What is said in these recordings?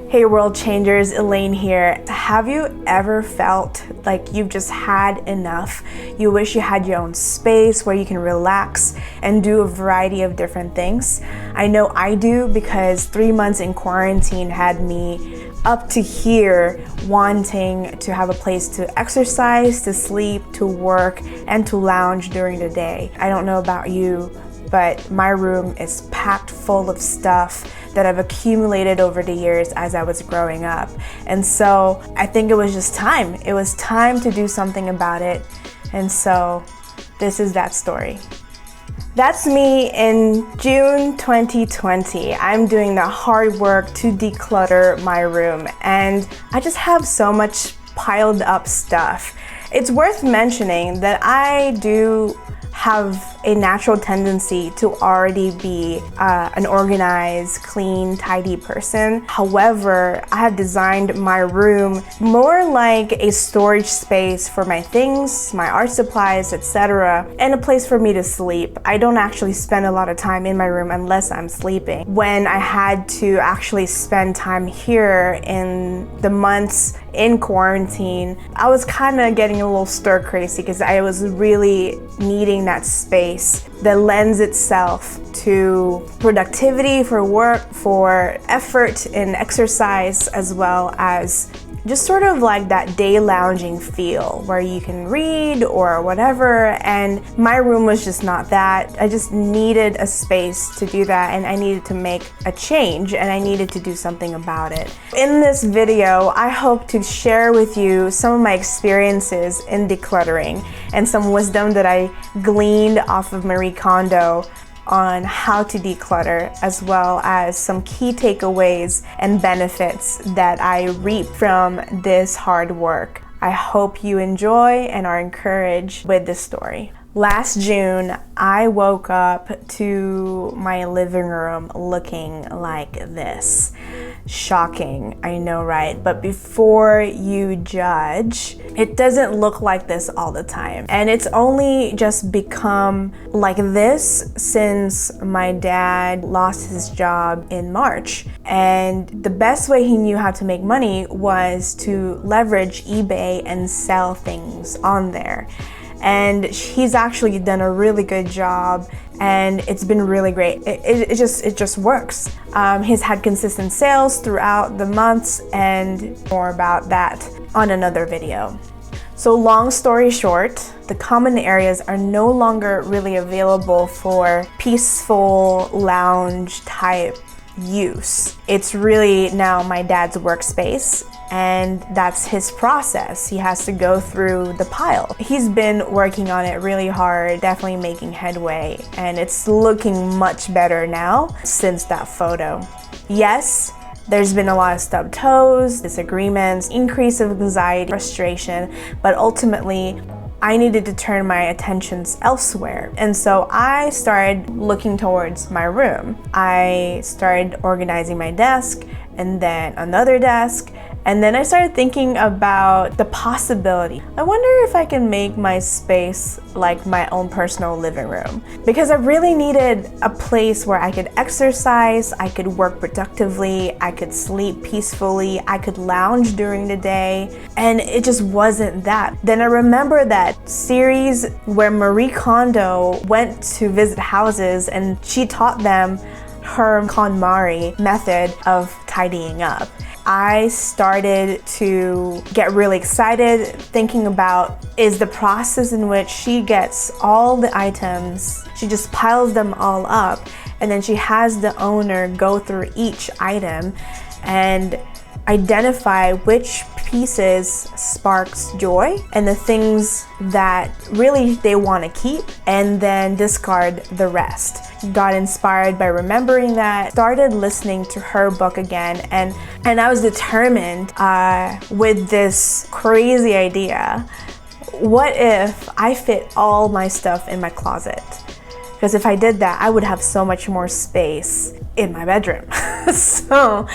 Hey world changers, Elaine here. Have you ever felt like you've just had enough? You wish you had your own space where you can relax and do a variety of different things? I know I do, because 3 months in quarantine had me up to here wanting to have a place to exercise, to sleep, to work, and to lounge during the day. I don't know about you, but my room is packed full of stuff that I've accumulated over the years as I was growing up. And so I think it was just time. It was time to do something about it. And so this is that story. That's me in June 2020. I'm doing the hard work to declutter my room, and I just have so much piled up stuff. It's worth mentioning that I do have a natural tendency to already be an organized, clean, tidy person. However, I have designed my room more like a storage space for my things, my art supplies, etc., and a place for me to sleep. I don't actually spend a lot of time in my room unless I'm sleeping. When I had to actually spend time here in the months in quarantine, I was kind of getting a little stir crazy because I was really needing that space that lends itself to productivity, for work, for effort in exercise, as well as just sort of like that day lounging feel where you can read or whatever. And my room was just not that. I just needed a space to do that, and I needed to make a change, and I needed to do something about it. In this video, I hope to share with you some of my experiences in decluttering and some wisdom that I gleaned off of Marie Kondo on how to declutter, as well as some key takeaways and benefits that I reap from this hard work. I hope you enjoy and are encouraged with this story. Last June, I woke up to my living room looking like this. Shocking, I know, right? But before you judge, it doesn't look like this all the time. And it's only just become like this since my dad lost his job in March. And the best way he knew how to make money was to leverage eBay and sell things on there. And he's actually done a really good job, and it's been really great. It just works. He's had consistent sales throughout the months, and more about that on another video. So long story short, the common areas are no longer really available for peaceful lounge type use. It's really now my dad's workspace, and that's his process. He has to go through the pile. He's been working on it really hard, definitely making headway, and it's looking much better now since that photo. Yes, there's been a lot of stubbed toes, disagreements, increase of anxiety, frustration, but ultimately I needed to turn my attentions elsewhere. And so I started looking towards my room. I started organizing my desk, and then another desk, and then I started thinking about the possibility. I wonder if I can make my space like my own personal living room, because I really needed a place where I could exercise, I could work productively, I could sleep peacefully, I could lounge during the day, and it just wasn't that. Then I remember that series where Marie Kondo went to visit houses and she taught them her KonMari method of tidying up. I started to get really excited thinking about, is the process in which she gets all the items, she just piles them all up, and then she has the owner go through each item and identify which pieces sparks joy and the things that really they want to keep, and then discard the rest. Got inspired by remembering that, started listening to her book again, and I was determined with this crazy idea. What if I fit all my stuff in my closet? Because if I did that, I would have so much more space in my bedroom. So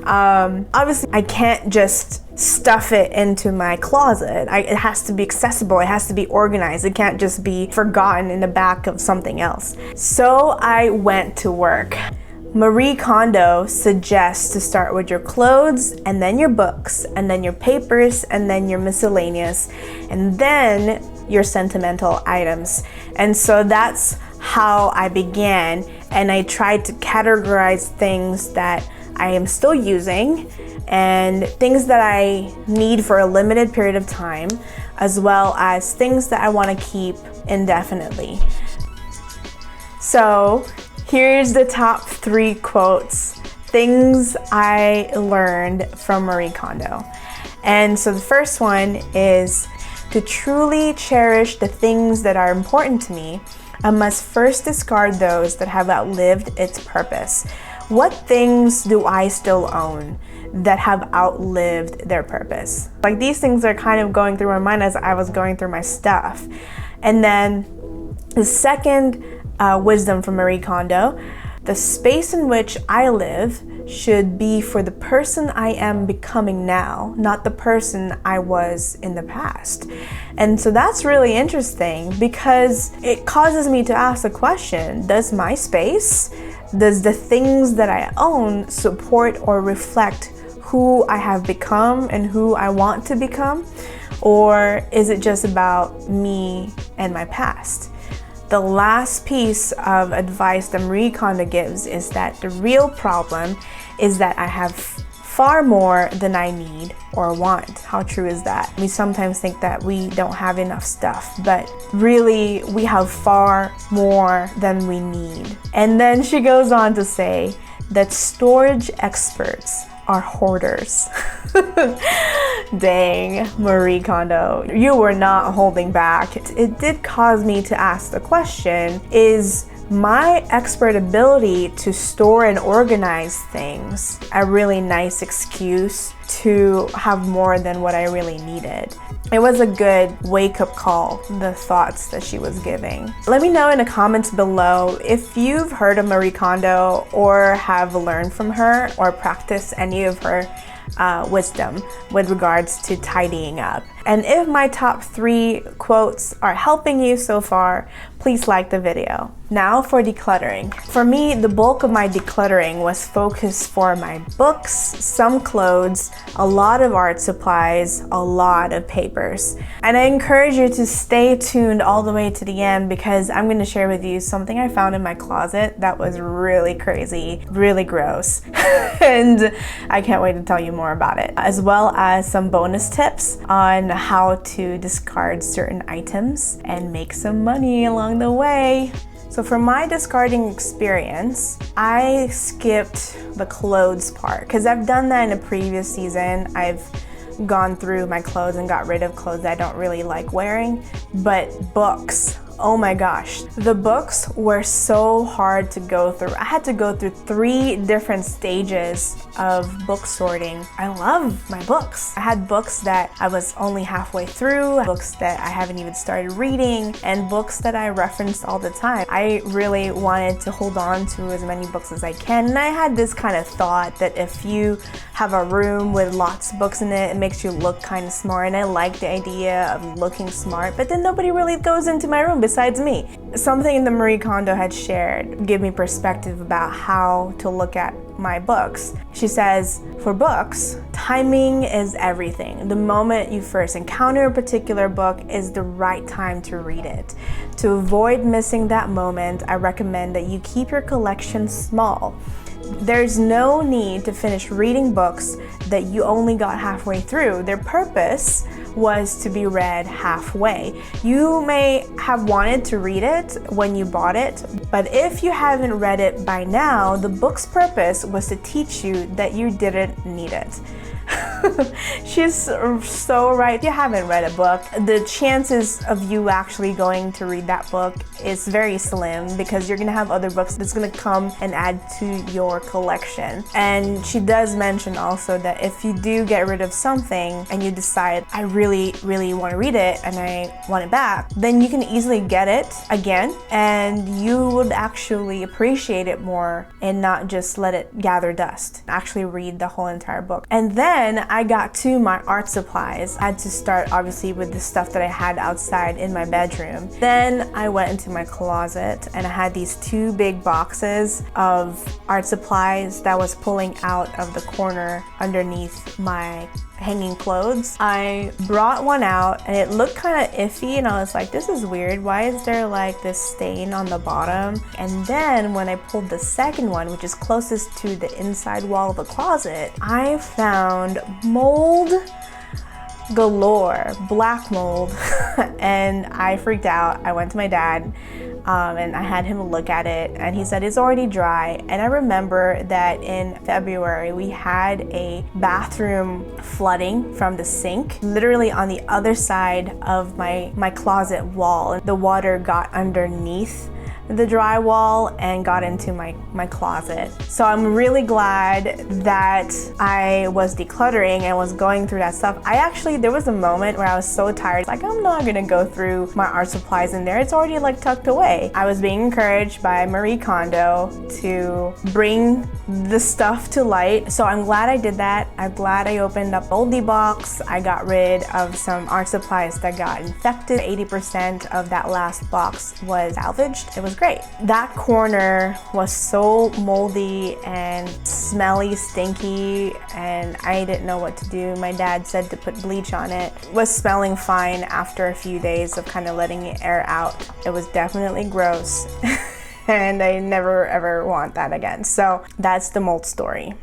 obviously I can't just stuff it into my closet. It has to be accessible, it has to be organized, it can't just be forgotten in the back of something else. So I went to work. Marie Kondo suggests to start with your clothes, and then your books, and then your papers, and then your miscellaneous, and then your sentimental items. And so that's how I began, and I tried to categorize things that I am still using and things that I need for a limited period of time, as well as things that I want to keep indefinitely. So here's the top 3 quotes, things I learned from Marie Kondo. And so the first one is, to truly cherish the things that are important to me, I must first discard those that have outlived its purpose. What things do I still own that have outlived their purpose? Like, these things are kind of going through my mind as I was going through my stuff. And then the second wisdom from Marie Kondo, the space in which I live should be for the person I am becoming now, not the person I was in the past. And so that's really interesting because it causes me to ask the question, does my space, does the things that I own support or reflect who I have become and who I want to become? Or is it just about me and my past? The last piece of advice that Marie Kondo gives is that the real problem is that I have far more than I need or want. How true is that? We sometimes think that we don't have enough stuff, but really we have far more than we need. And then she goes on to say that storage experts are hoarders. Dang, Marie Kondo, you were not holding back. It did cause me to ask the question, is my expert ability to store and organize things a really nice excuse to have more than what I really needed? It was a good wake-up call, the thoughts that she was giving. Let me know in the comments below if you've heard of Marie Kondo or have learned from her or practiced any of her wisdom with regards to tidying up. And if my top 3 quotes are helping you so far, please like the video. Now for decluttering. For me, the bulk of my decluttering was focused for my books, some clothes, a lot of art supplies, a lot of papers. And I encourage you to stay tuned all the way to the end because I'm going to share with you something I found in my closet that was really crazy, really gross. And I can't wait to tell you more about it, as well as some bonus tips on how to discard certain items and make some money along the way. So for my discarding experience, I skipped the clothes part because I've done that in a previous season. I've gone through my clothes and got rid of clothes I don't really like wearing, but books, oh my gosh, the books were so hard to go through. I had to go through 3 different stages of book sorting. I love my books. I had books that I was only halfway through, books that I haven't even started reading, and books that I referenced all the time. I really wanted to hold on to as many books as I can, and I had this kind of thought that if you have a room with lots of books in it, it makes you look kind of smart, and I like the idea of looking smart, but then nobody really goes into my room besides me. Something that Marie Kondo had shared gave me perspective about how to look at my books. She says, for books, timing is everything. The moment you first encounter a particular book is the right time to read it. To avoid missing that moment, I recommend that you keep your collection small. There's no need to finish reading books that you only got halfway through. Their purpose was to be read halfway. You may have wanted to read it when you bought it, but if you haven't read it by now, the book's purpose was to teach you that you didn't need it. She's so right. If you haven't read a book, the chances of you actually going to read that book is very slim because you're gonna have other books that's gonna come and add to your collection. And she does mention also that if you do get rid of something and you decide, I really want to read it and I want it back, then you can easily get it again and you would actually appreciate it more and not just let it gather dust. Actually read the whole entire book. And then then I got to my art supplies. I had to start obviously with the stuff that I had outside in my bedroom. Then I went into my closet and I had these 2 big boxes of art supplies that was pulling out of the corner underneath my hanging clothes. I brought one out and it looked kind of iffy, and I was like, this is weird. Why is there like this stain on the bottom? And then when I pulled the second one, which is closest to the inside wall of the closet, I found mold galore, black mold. And I freaked out. I went to my dad and I had him look at it, and he said it's already dry. And I remember that in February we had a bathroom flooding from the sink, literally on the other side of my closet wall. The water got underneath the drywall and got into my closet. So I'm really glad that I was decluttering and was going through that stuff. There was a moment where I was so tired, like I'm not gonna go through my art supplies in there. It's already like tucked away. I was being encouraged by Marie Kondo to bring the stuff to light. So I'm glad I did that. I'm glad I opened up oldie box. I got rid of some art supplies that got infected. 80% of that last box was salvaged. It was great. That corner was so moldy and smelly, stinky, and I didn't know what to do. My dad said to put bleach on it. It was smelling fine after a few days of kind of letting it air out. It was definitely gross and I never ever want that again. So that's the mold story.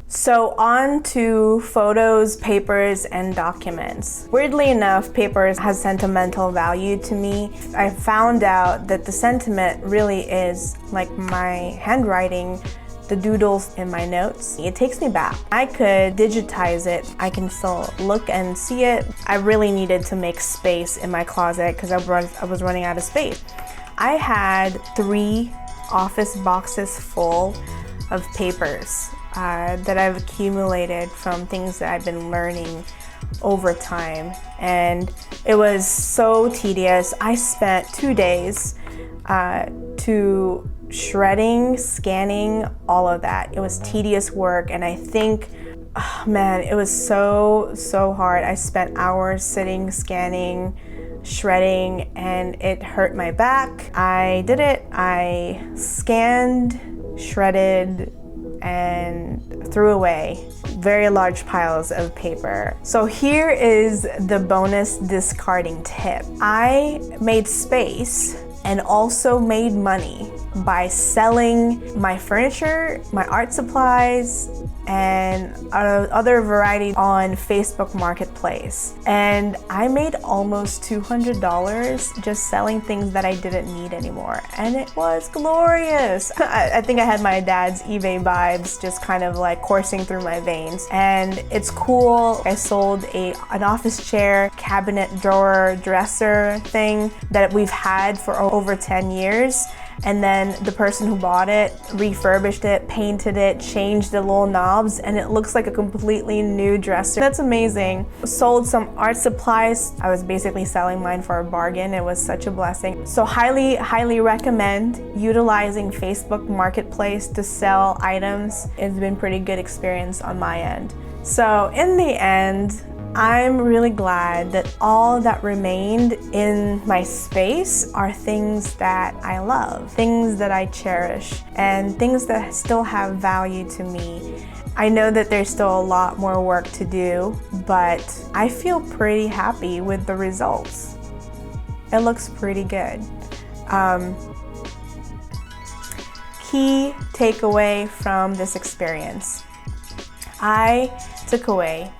So on to photos, papers, and documents. Weirdly enough, papers has sentimental value to me. I found out that the sentiment really is like my handwriting, the doodles in my notes. It takes me back. I could digitize it. I can still look and see it. I really needed to make space in my closet because I was running out of space. I had 3 office boxes full of papers that I've accumulated from things that I've been learning over time, and it was so tedious. I spent 2 days to shredding, scanning, all of that. It was tedious work, and I think, oh man, it was so hard. I spent hours sitting, scanning, shredding, and it hurt my back. I did it. I scanned, shredded, and threw away very large piles of paper. So here is the bonus discarding tip. I made space and also made money by selling my furniture, my art supplies, and other variety on Facebook Marketplace. And I made almost $200 just selling things that I didn't need anymore. And it was glorious. I think I had my dad's eBay vibes just kind of like coursing through my veins. And it's cool. I sold an office chair, cabinet drawer, dresser thing that we've had for over 10 years. And then the person who bought it refurbished it, painted it, changed the little knobs, and it looks like a completely new dresser. That's amazing. Sold some art supplies. I was basically selling mine for a bargain. It was such a blessing. So highly recommend utilizing Facebook Marketplace to sell items. It's been pretty good experience on my end. So in the end, I'm really glad that all that remained in my space are things that I love, things that I cherish, and things that still have value to me. I know that there's still a lot more work to do, but I feel pretty happy with the results. It looks pretty good. Key takeaway from this experience. I took away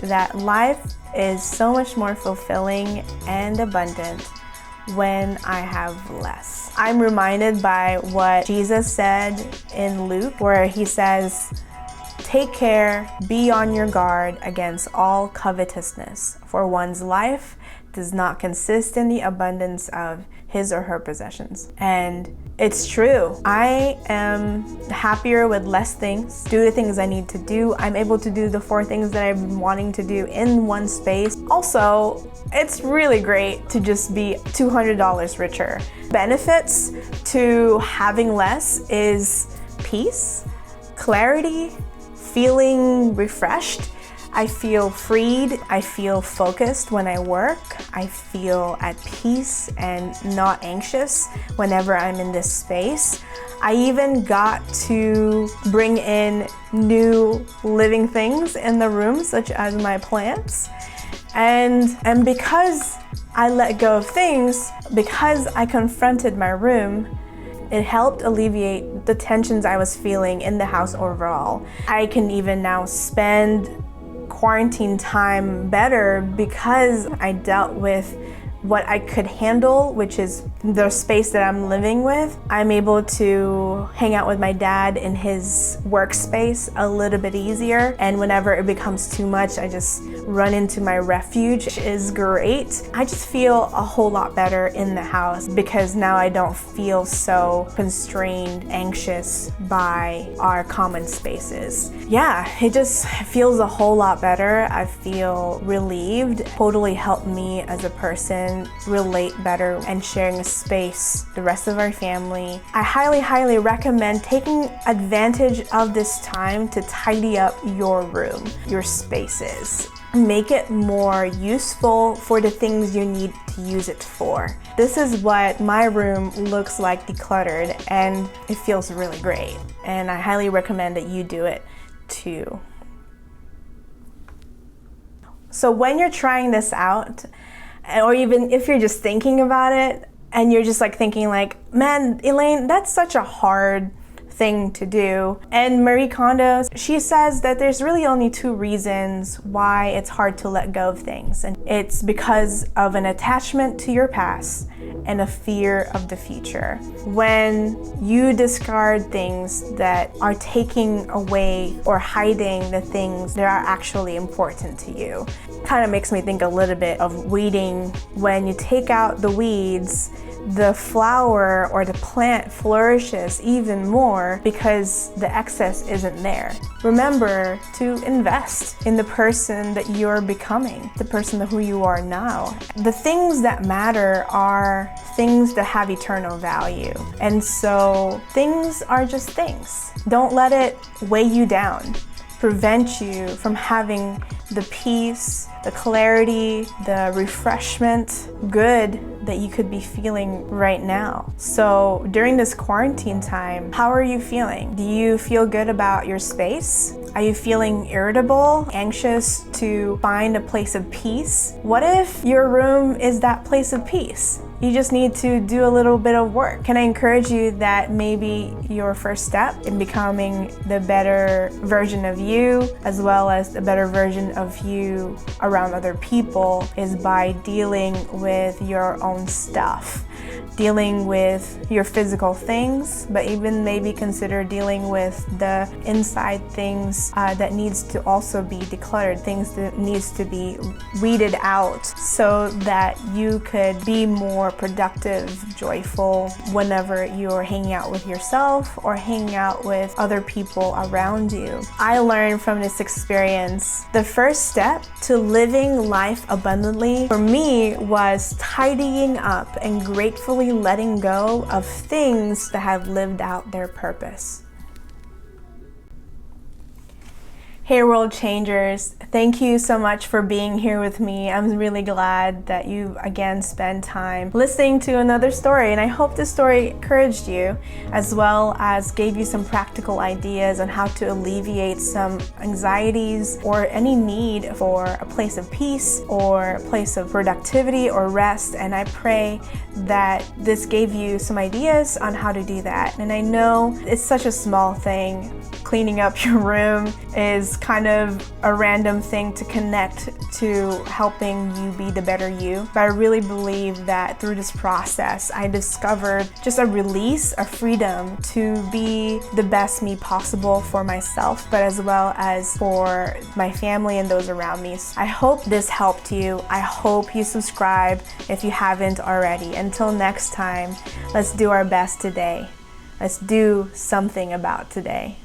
that life is so much more fulfilling and abundant when I have less. I'm reminded by what Jesus said in Luke, where he says, "Take care, be on your guard against all covetousness, for one's life does not consist in the abundance of his or her possessions." And it's true. I am happier with less things, do the things I need to do. I'm able to do the 4 things that I've been wanting to do in one space. Also, it's really great to just be $200 richer. Benefits to having less is peace, clarity, feeling refreshed. I feel freed, I feel focused when I work, I feel at peace and not anxious whenever I'm in this space. I even got to bring in new living things in the room, such as my plants. And because I let go of things, because I confronted my room, it helped alleviate the tensions I was feeling in the house overall. I can even now spend quarantine time better because I dealt with what I could handle, which is the space that I'm living with. I'm able to hang out with my dad in his workspace a little bit easier. And whenever it becomes too much, I just run into my refuge, which is great. I just feel a whole lot better in the house because now I don't feel so constrained, anxious by our common spaces. Yeah, it just feels a whole lot better. I feel relieved. Totally helped me as a person relate better and sharing a space the rest of our family. I highly recommend taking advantage of this time to tidy up your room, your spaces. Make it more useful for the things you need to use it for. This is what my room looks like decluttered, and it feels really great. And I highly recommend that you do it too. So when you're trying this out, or even if you're just thinking about it and you're just like thinking like, man, Elaine, that's such a hard thing to do. And Marie Kondo, she says that there's really only two reasons why it's hard to let go of things. And it's because of an attachment to your past and a fear of the future. When you discard things that are taking away or hiding the things that are actually important to you, kind of makes me think a little bit of weeding. When you take out the weeds, the flower or the plant flourishes even more because the excess isn't there. Remember to invest in the person that you're becoming, the person who you are now. The things that matter are things that have eternal value. And so things are just things. Don't let it weigh you down, prevent you from having the peace, the clarity, the refreshment, good that you could be feeling right now. So during this quarantine time, how are you feeling? Do you feel good about your space? Are you feeling irritable, anxious to find a place of peace? What if your room is that place of peace? You just need to do a little bit of work. Can I encourage you that maybe your first step in becoming the better version of you, as well as the better version of you around other people, is by dealing with your own stuff, dealing with your physical things, but even maybe consider dealing with the inside things that needs to also be decluttered, things that needs to be weeded out so that you could be more productive, joyful whenever you're hanging out with yourself or hanging out with other people around you. I learned from this experience the first step to living life abundantly for me was tidying up and gratefully letting go of things that have lived out their purpose. Hey world changers, thank you so much for being here with me. I'm really glad that you again spend time listening to another story, and I hope this story encouraged you as well as gave you some practical ideas on how to alleviate some anxieties or any need for a place of peace or a place of productivity or rest. And I pray that this gave you some ideas on how to do that. And I know it's such a small thing. Cleaning up your room is kind of a random thing to connect to helping you be the better you. But I really believe that through this process, I discovered just a release, a freedom to be the best me possible for myself, but as well as for my family and those around me. I hope this helped you. I hope you subscribe if you haven't already. Until next time, let's do our best today. Let's do something about today.